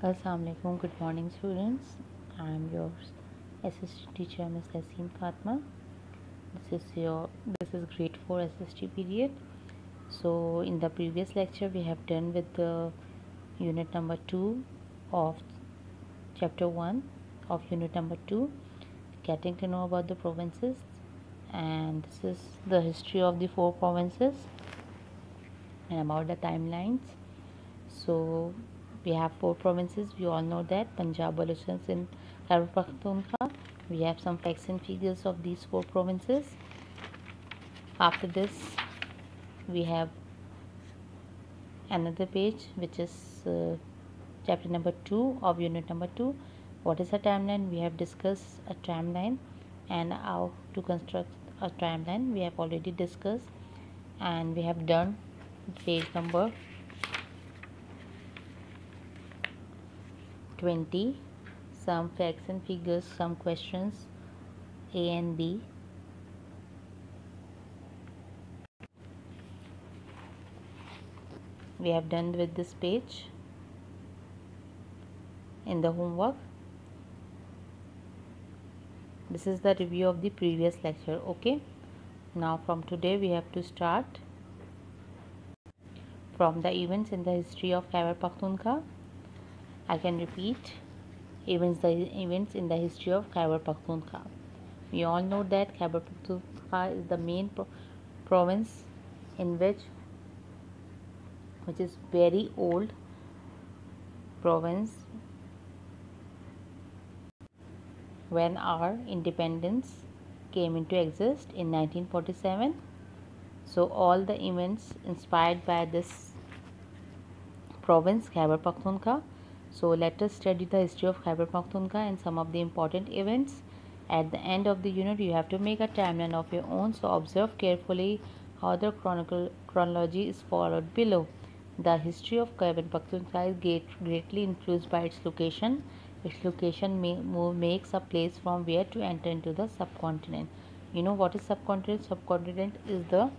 Assalamualaikum. Good morning, students. I am your SST teacher, Ms. Yasin Fatma. This is grade 4 SST period. So in the previous lecture we have done with the unit number 2 of chapter 1 of unit number 2, getting to know about the provinces, and this is the history of the 4 provinces and about the timelines. So we have 4 provinces. We all know that Punjab, Balochistan, and Khyber Pakhtunkhwa. We have some facts and figures of these 4 provinces. After this, we have another page which is chapter number 2 of unit number 2. What is a timeline? We have discussed a timeline, and how to construct a timeline we have already discussed, and we have done page number 20, some facts and figures, some questions A and B. We have done with this page in the homework. This is the review of the previous lecture. Okay, now from today we have to start from the events in the history of Khyber Pakhtunkhwa. I can repeat, events in the history of Khyber Pakhtunkhwa. We all know that Khyber Pakhtunkhwa is the main province in which is very old province. When our independence came into exist in 1947, so all the events inspired by this province Khyber Pakhtunkhwa. So let us study the history of Khyber Pakhtunkhwa and some of the important events. At the end of the unit you have to make a timeline of your own, so observe carefully how the chronology is followed below. The history of Khyber Pakhtunkhwa is greatly influenced by its location. Its location makes a place from where to enter into the subcontinent. You know what is subcontinent? Subcontinent is the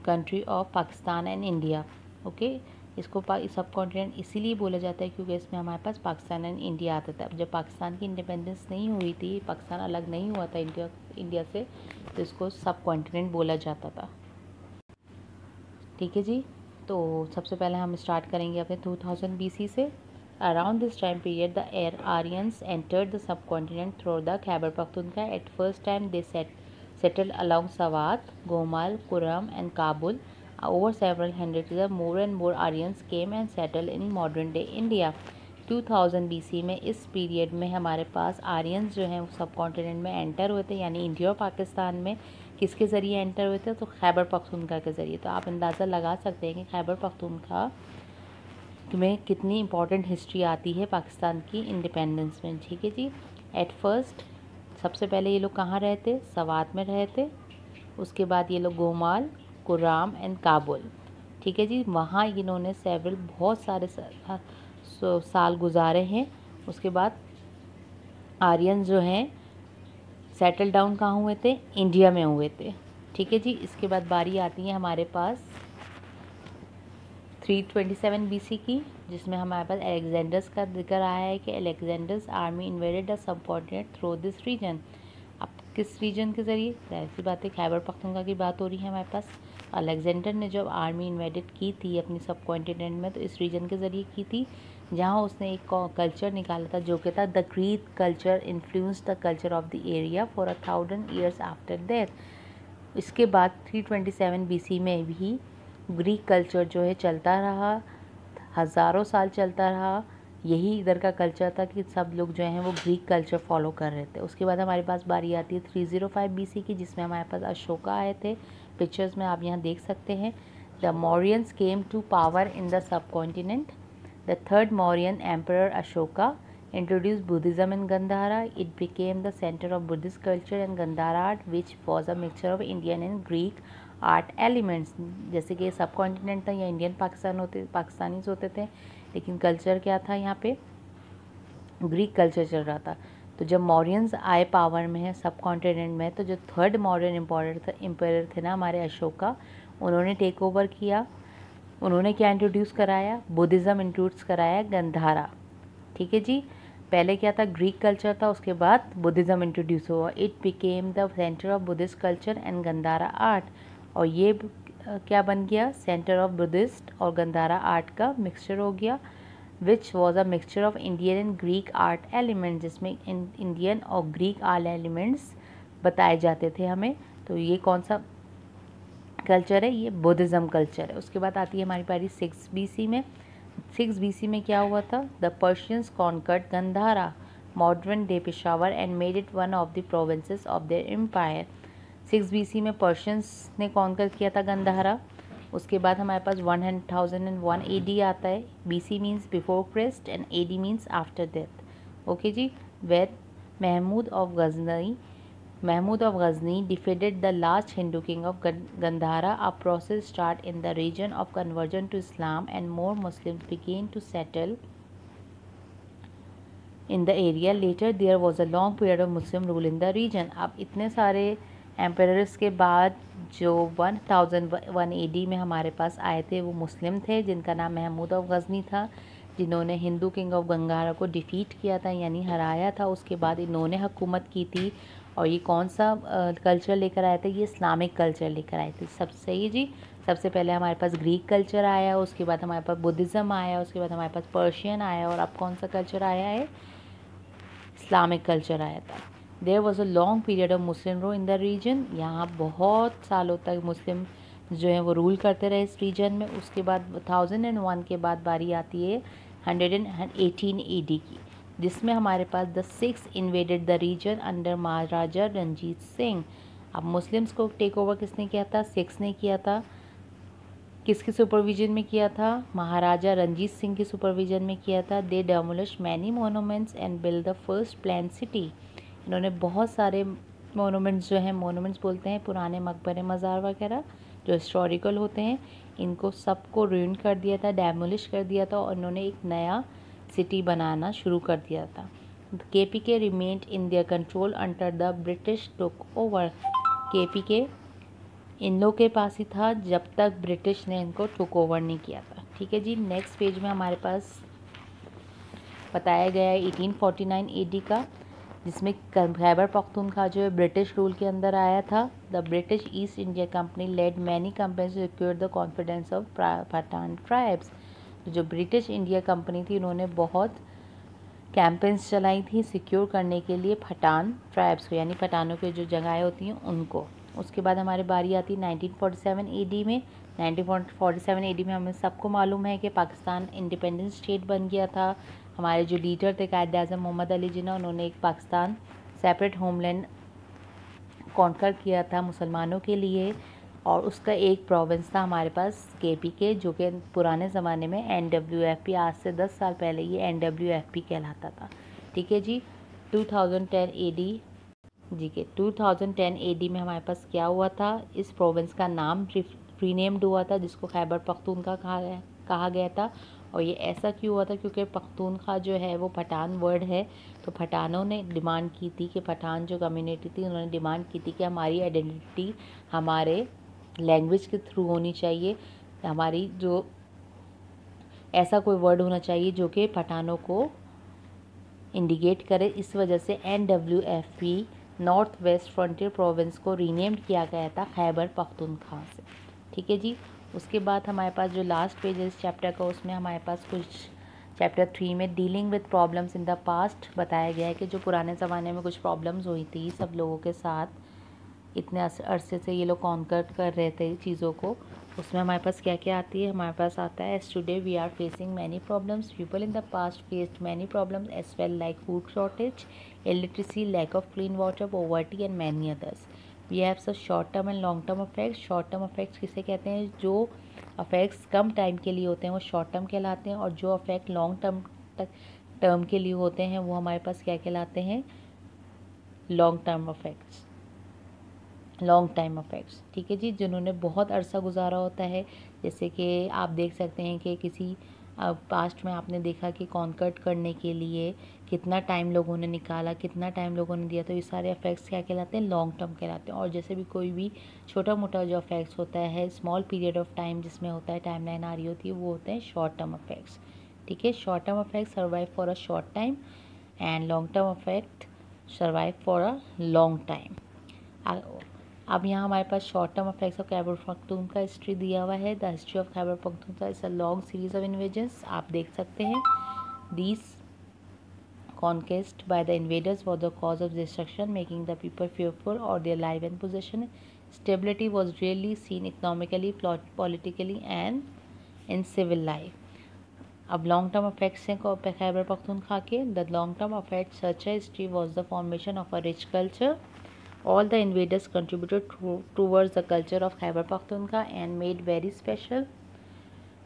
country of Pakistan and India. Okay, इसको सब continent इसीलिए बोला जाता है क्योंकि इसमें हमारे पास Pakistan and India आता था. जब पाकिस्तान की इंडिपेंडेंस नहीं हुई थी, पाकिस्तान अलग नहीं हुआ था इंडिया से, तो इसको सब कॉन्टिनेंट बोला जाता था. ठीक है जी. तो सबसे पहले हम स्टार्ट करेंगे अपने 2000 BC से. Around this time period the Aryans entered the subcontinent through the Khyber Pakhtunkhwa. At first time they settled along Swat, Gomal, Kurram and Kabul. Over several hundred years, more and more Aryans came and settled in modern day India. 2000 BC में इस period में हमारे पास Aryans जो हैं वो सब continent में enter हुए थे, यानी इंडिया और पाकिस्तान में किसके ज़रिए एंटर हुए थे? तो खैबर पख्तूनख्वा के ज़रिए. तो आप अंदाज़ा लगा सकते हैं कि खैबर पख्तूनख्वा में कितनी इंपॉर्टेंट हिस्ट्री आती है पाकिस्तान की इंडिपेंडेंस में. ठीक है जी. एट फर्स्ट सबसे पहले ये लोग कहाँ रहते? सवात में रहते. उसके बाद ये लोग गोमाल, कुराम एंड काबुल. ठीक है जी. वहाँ इन्होंने बहुत सारे साल गुजारे हैं. उसके बाद आर्यन जो हैं सेटल डाउन कहाँ हुए थे? इंडिया में हुए थे. ठीक है जी. इसके बाद बारी आती है हमारे पास 327 BC की, जिसमें हमारे पास अलेक्जेंडर्स का जिक्र आया है कि Alexander's army invaded the subcontinent through this region. अब किस रीजन के ज़रिए? जाहिर सी बात है खैबर पख्तूनख्वा की बात हो रही है हमारे पास. अलेक्जेंडर ने जब आर्मी इन्वेडेड की थी अपनी सब कॉन्टिनेंट में, तो इस रीजन के ज़रिए की थी जहाँ उसने एक कल्चर निकाला था जो कि था the Greek culture influence the culture of the area for 1000 years after that. इसके बाद 327 BC में भी ग्रीक कल्चर जो है चलता रहा, हज़ारों साल चलता रहा. यही इधर का कल्चर था कि सब लोग जो हैं वो ग्रीक कल्चर फॉलो कर रहे थे. उसके बाद हमारे पास बारी आती है 305 BC की, जिसमें हमारे पास अशोका आए थे. पिक्चर्स में आप यहाँ देख सकते हैं. The Mauryans came to power in the subcontinent. The third Mauryan emperor Ashoka introduced Buddhism in Gandhara. It became the center of Buddhist culture and Gandhara art, which was a mixture of Indian and Greek art elements. जैसे कि सब continent था या Indian Pakistanis होते थे, लेकिन culture क्या था? यहाँ पे ग्रीक कल्चर चल रहा था. तो जब मौर्यंस आए पावर में है सब कॉन्टिनेंट में, तो जो थर्ड मौर्यन एम्पायर थे ना हमारे अशोका, उन्होंने टेक ओवर किया उन्होंने क्या इंट्रोड्यूस कराया, बुद्धिज़्म इंट्रोड्यूस कराया, गंधारा। ठीक है जी, पहले क्या था, ग्रीक कल्चर था, उसके बाद बुद्धिज़्म इंट्रोड्यूस हुआ। It became the centre of Buddhist culture and Gandhara art, और ये क्या बन गया, सेंटर ऑफ बुद्धिस्ट और गंधारा आर्ट का मिक्सचर हो गया, which was a mixture of Indian and Greek art element, जिसमें इंडियन और ग्रीक आर्ट एलिमेंट्स बताए जाते थे हमें। तो ये कौन सा कल्चर है, ये बुद्धिज़्म कल्चर है। उसके बाद आती है हमारी पारी 6 BC में। 6 BC में क्या हुआ था, the Persians conquered Gandhara, modern day Peshawar, and made it one of the provinces of their empire. 6 BC में पर्शियंस ने कॉन्कर किया था गंधारा। उसके बाद हमारे पास 1001 AD आता है। BC means before Christ and AD means after death. Okay ji, where Mahmud of Ghazni defeated the last Hindu king of Gandhara. A process started in the region of conversion to Islam, and more Muslims began to settle in the area. Later there was a long period of Muslim rule in the region. अब इतने सारे emperors के बाद जो 1001 AD में हमारे पास आए थे वो मुस्लिम थे, जिनका नाम महमूद ऑफ गज़नी था, जिन्होंने हिंदू किंग ऑफ गंगारा को डिफ़ीट किया था, यानी हराया था। उसके बाद इन्होंने हुकूमत की थी, और ये कौन सा कल्चर लेकर आए थे, ये इस्लामिक कल्चर लेकर आए थे। सब सही जी, सबसे पहले हमारे पास ग्रीक कल्चर आया, उसके बाद हमारे पास बुद्धिज़्म आया, उसके बाद हमारे पास पर्शियन आया, और अब कौन सा कल्चर आया है, इस्लामिक कल्चर आया था। There was a long period of Muslim rule in the region, यहाँ बहुत सालों तक मुस्लिम जो है वो रूल करते रहे इस रीजन में। उसके बाद 1001 के बाद बारी आती है 118 AD की, जिसमें हमारे पास the Sikhs invaded the region under Maharaja Ranjit Singh. अब मुस्लिम्स को टेक ओवर किसने किया था, सिक्स ने किया था। किसके सुपरविजन में किया था, महाराजा रंजीत सिंह के सुपरविजन में किया था। They demolish many monuments and build the first plan city. इन्होंने बहुत सारे मोनूमेंट्स जो हैं, मोनूमेंट्स बोलते हैं पुराने मकबरे मज़ार वगैरह जो हिस्टोरिकल होते हैं, इनको सबको रूइन कर दिया था, डेमोलिश कर दिया था, और इन्होंने एक नया सिटी बनाना शुरू कर दिया था। KPK remained in their control under the British took over. KPK इन लोग के पास ही था जब तक ब्रिटिश ने इनको टुक ओवर नहीं किया था। ठीक है जी, नेक्स्ट पेज में हमारे पास बताया गया है 1849 AD का, जिसमें खैबर पख्तूनख्वा जो है ब्रिटिश रूल के अंदर आया था। The British East India Company led many companies to secure the confidence of Pathan tribes. जो ब्रिटिश इंडिया कंपनी थी, उन्होंने बहुत कैंपेन्स चलाई थी सिक्योर करने के लिए पठान ट्राइब्स को, यानी पठानों की जो जगहें होती हैं उनको। उसके बाद हमारी बारी आती है 1947 AD में। 1947 AD में हमें सबको मालूम है कि पाकिस्तान इंडिपेंडेंट स्टेट बन गया था। हमारे जो लीडर थे कायद आज़म मोहम्मद अली जिन्ना, उन्होंने एक पाकिस्तान सेपरेट होमलैंड कॉन्कर किया था मुसलमानों के लिए, और उसका एक प्रोविंस था हमारे पास KPK, जो कि पुराने ज़माने में NWFP, आज से 10 साल पहले ये NWFP कहलाता था। ठीक है जी, 2010 AD में हमारे पास क्या हुआ था, इस प्रोविंस का नाम रीनेम्ड हुआ था, जिसको खैबर पख्तूनख्वा कहा गया था। और ये ऐसा क्यों हुआ था, क्योंकि पख्तूनख्वा जो है वो पठान वर्ड है, तो पठानों ने डिमांड की थी कि पठान जो कम्युनिटी थी, उन्होंने डिमांड की थी कि हमारी आइडेंटिटी हमारे लैंग्वेज के थ्रू होनी चाहिए, हमारी जो ऐसा कोई वर्ड होना चाहिए जो कि पठानों को इंडिकेट करे। इस वजह से NWFP north west frontier province को रीनेम्ड किया गया था खैबर पख्तूनख्वा से। ठीक है जी, उसके बाद हमारे पास जो लास्ट पेज है इस चैप्टर का, उसमें हमारे पास कुछ चैप्टर 3 में dealing with problems in the past बताया गया है कि जो पुराने ज़माने में कुछ प्रॉब्लम्स हुई थी सब लोगों के साथ, इतने अरसे से ये लोग कॉन्कर कर रहे थे चीज़ों को, उसमें हमारे पास क्या क्या आती है। हमारे पास आता है as today we are facing many problems, people in the past faced many problems as well like food shortage, illiteracy, lack of clean water, poverty and many others. We have such short term and long term affects. Short term affects किसे कहते हैं, जो affects कम time के लिए होते हैं वो short term कहलाते हैं, और जो अफेक्ट लॉन्ग टर्म के लिए होते हैं वो हमारे पास क्या कहलाते हैं, लॉन्ग टाइम अफेक्ट्स। ठीक है जी, जिन्होंने बहुत अरसा गुजारा होता है, जैसे कि आप देख सकते हैं कि किसी अब पास्ट में आपने देखा कि कॉन्कर्ट करने के लिए कितना टाइम लोगों ने निकाला, कितना टाइम लोगों ने दिया, तो ये सारे अफेक्ट्स क्या कहलाते हैं, लॉन्ग टर्म कहलाते हैं। और जैसे भी कोई भी छोटा मोटा जो अफेक्ट्स होता है, स्मॉल पीरियड ऑफ टाइम जिसमें होता है, टाइम लाइन आ रही होती है, वो होते हैं शॉर्ट टर्म अफेक्ट्स। ठीक है, short term affect survive for a short time and long term affect survive for a long time. अब यहाँ हमारे पास short term affects of Khyber Pakhtunkhwa history दिया हुआ है। The history of Khyber Pakhtunkhwa is a long series of invasions. आप देख सकते हैं, these conquest by the invaders was the cause of destruction, making the people fearful of their life and possession. Stability was rarely seen economically, politically and in civil life. अब long term affects हैं खैबर पख्तूनख्वा के। The long term affect such history was the formation of a rich culture. All the invaders contributed towards the culture of Khyber Pakhtunkhwa and made very special.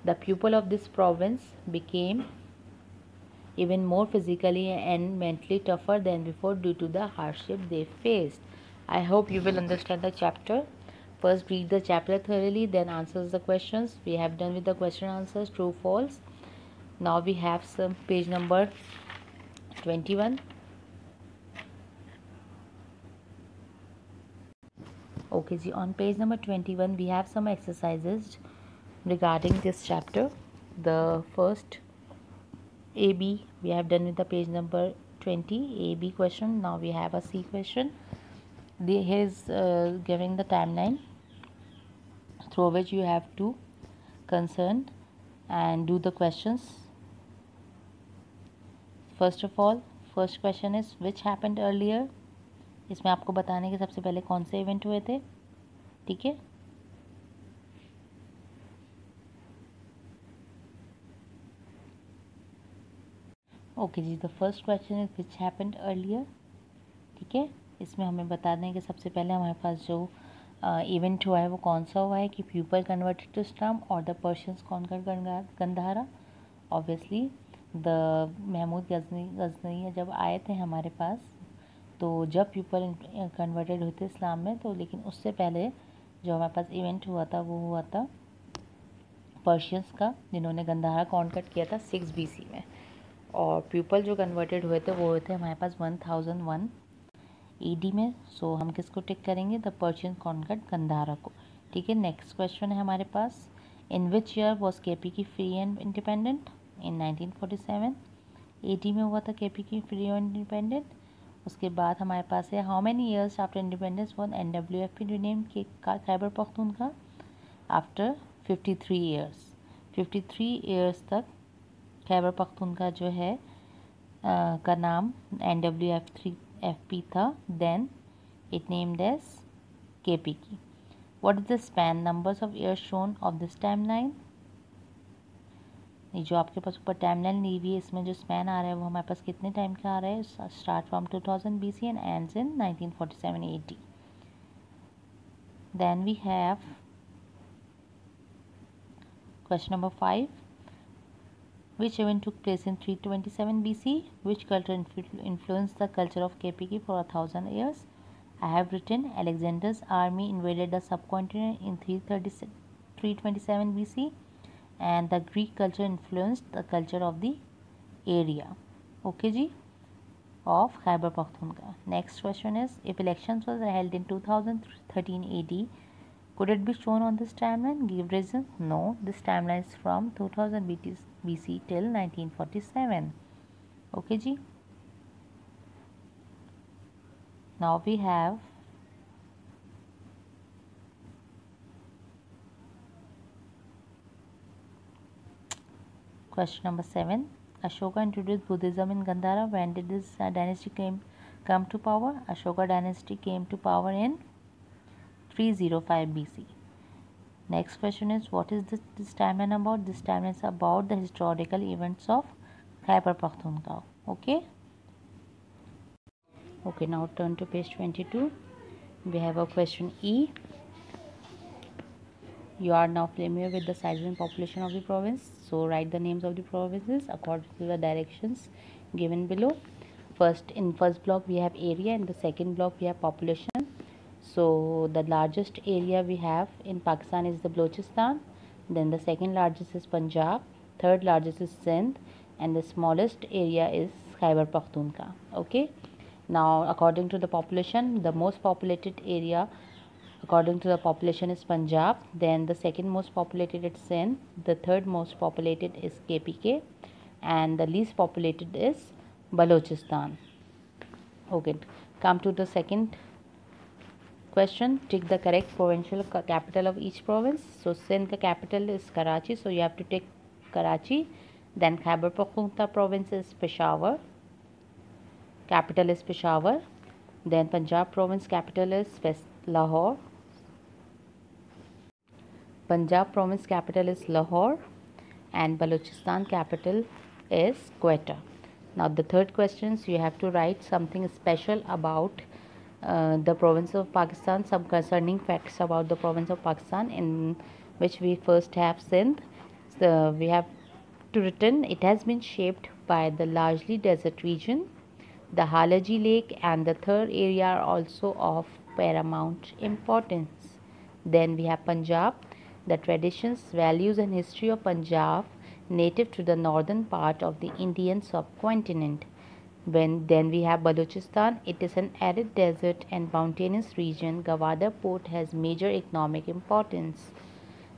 The people of this province became even more physically and mentally tougher than before due to the hardship they faced. I hope you will understand the chapter. First read the chapter thoroughly, then answers the questions. We have done with the question answers, true, false. Now we have some page number 21. Okay ji, on page number 21 we have some exercises regarding this chapter. The first AB we have done with the page number 20 AB question. Now we have a C question. Here is giving the timeline through which you have to concern and do the questions. First of all, first question is which happened earlier. इसमें आपको बताने के सबसे पहले कौन से event हुए थे. ठीक है, okay ji. The first question is which happened earlier. ठीक है, इसमें हमें बता दें कि सबसे पहले हमारे पास जो इवेंट हुआ है वो कौन सा हुआ है कि पीपल कन्वर्टेड टू इस्लाम और the Persians conquered Gandhara. Obviously the Mahmud Ghazni जब आए थे हमारे पास, तो जब पीपल कन्वर्टेड हुए थे इस्लाम में, तो लेकिन उससे पहले जो हमारे पास इवेंट हुआ था वो हुआ था पर्शियंस का, जिन्होंने गंधारा कॉन्कर्ड किया था 6 BC में. और पीपल जो कन्वर्टेड हुए थे वो हुए थे हमारे पास 1001 AD में. सो हम किसको टिक करेंगे, द पर्शियन कॉन्कर्ड गंधारा को. ठीक है, नेक्स्ट क्वेश्चन है हमारे पास, इन विच ईयर वॉज केपी की free and independent. In 1947 AD में हुआ था केपी की फ्री एंड इंडिपेंडेंट. उसके बाद हमारे पास है how many years after independence one NWF rename Khyber Pakhtunkhwa. After 53 years. 53 years तक खैबर पख्तूनख्वा जो है का नाम NWF3FP था. Then it named as KP की. What is the span numbers of years shown of this time line. ये जो आपके पास ऊपर टाइम लाइन ली हुई है, इसमें जो स्पैन आ रहा है वो हमारे पास कितने टाइम का आ रहा है, start from 2000 BC and ends in 1947 AD. Then we have question number 5. Which event took place in 327 BC? Which culture influenced the culture of Kapiki for 1000 years? I have written Alexander's army invaded the subcontinent in 327 BC and the Greek culture influenced the culture of the area. Okay ji, of Khyber Pakhtunkhwa. Next question is, if elections were held in 2013 AD, could it be shown on this timeline? Give reason. No, this timeline is from 2000 BC till 1947. Okay ji. Now we have question number 7. Ashoka introduced Buddhism in Gandhara. When did this dynasty come to power? Ashoka dynasty came to power in 305 BC. Next question is, what is this timeline about? This timeline is about the historical events of Khyber Pakhtunkhwa. Okay. Okay, now turn to page 22. We have a question E. You are now familiar with the size and population of the province. So write the names of the provinces according to the directions given below. In first block we have area, and the second block we have population. So the largest area we have in Pakistan is the Balochistan. Then the second largest is Punjab. third largest is Sindh, and the smallest area is Khyber Pakhtunkhwa. Okay. Now, according to the population, the most populated area according to the population is Punjab. Then the second most populated is Sindh. The third most populated is KPK, and the least populated is Balochistan. Okay. Come to the second question. Tick the correct provincial capital of each province. So Sindh capital is Karachi, so you have to tick Karachi. Then Khyber Pakhtunkhwa province is Peshawar. Capital is Peshawar. Then Punjab province capital is Lahore. Punjab province capital is Lahore, and Balochistan capital is Quetta. Now the third questions, you have to write something special about the province of Pakistan, some concerning facts about the province of Pakistan, in which we first have Sindh. So we have to written, it has been shaped by the largely desert region. The Halaji Lake and the third area are also of paramount importance. Then we have Punjab, the traditions, values and history of Punjab, native to the northern part of the Indian subcontinent. Then we have Balochistan, it is an arid desert and mountainous region. Gwadar port has major economic importance.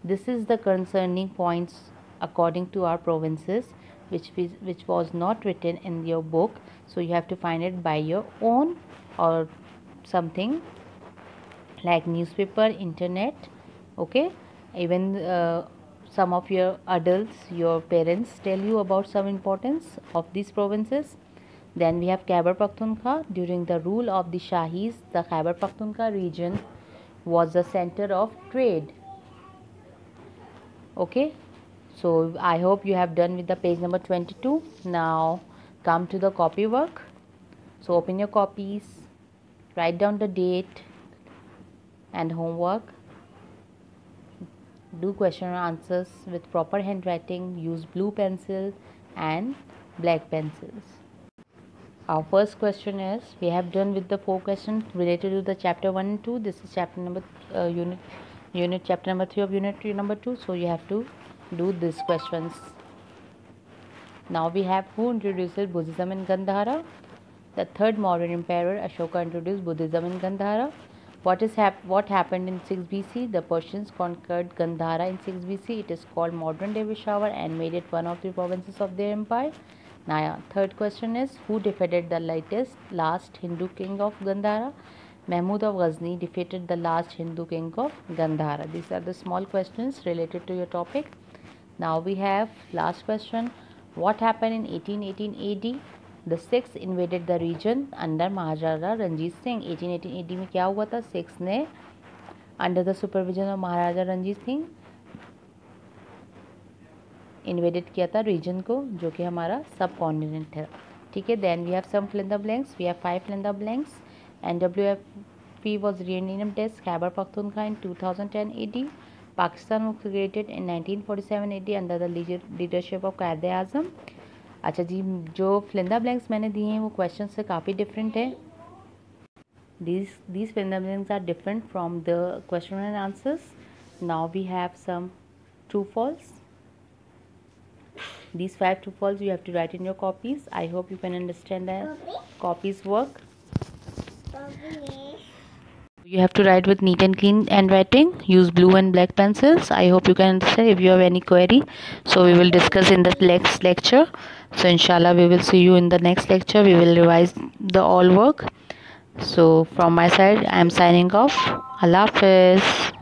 This is the concerning points according to our provinces, which was not written in your book, so you have to find it by your own or something like newspaper, internet. Okay, even some of your adults, your parents tell you about some importance of these provinces. Then we have Khyber Pakhtunkhwa. During the rule of the Shahis, the Khyber Pakhtunkhwa region was the center of trade. Okay, so I hope you have done with the page number 22. Now come to the copy work. So open your copies, write down the date and homework. Do question and answers with proper handwriting. Use blue pencil and black pencils. Our first question is, we have done with the 4 questions related to the chapter 1 and 2. This is chapter number chapter number 3 of unit 3 number 2. So you have to do these questions. Now we have, who introduces Buddhism in Gandhara? The third modern emperor Ashoka introduced Buddhism in Gandhara. What happened in 6 BC? The Persians conquered Gandhara in 6 BC. It is called modern day Peshawar and made it one of the provinces of their empire. Now, third question is, who defeated the last Hindu king of Gandhara? Mahmud of Ghazni defeated the last Hindu king of Gandhara. These are the small questions related to your topic. Now we have last question. What happened in 1818 AD? The Sikhs invaded the region under Maharaja Ranjit Singh. 1818 AD में क्या हुआ था? Sikhs ने under the supervision of Maharaja Ranjit Singh invaded किया था reason को, जो कि हमारा सब कॉन्टिनेंट है. ठीक है. Then we have some fill in the blanks. We have 5 fill in the blanks. NWFP was renamed as Khyber Pakhtunkhwa in 2010 AD. Pakistan was created in 1947 AD under the leadership of Quaid-e-Azam. अच्छा जी, जो fill in the blanks मैंने दिए हैं वो question से काफ़ी different है. These fill in the blanks are different from the question and answers. Now we have some true false. These 5 true false you have to write in your copies. I hope you can understand the copies work. You have to write with neat and clean handwriting. Use blue and black pencils. I hope you can understand. If you have any query, so we will discuss in the next lecture. So inshallah we will see you in the next lecture. We will revise the all work. So from my side I am signing off. Allah Hafiz.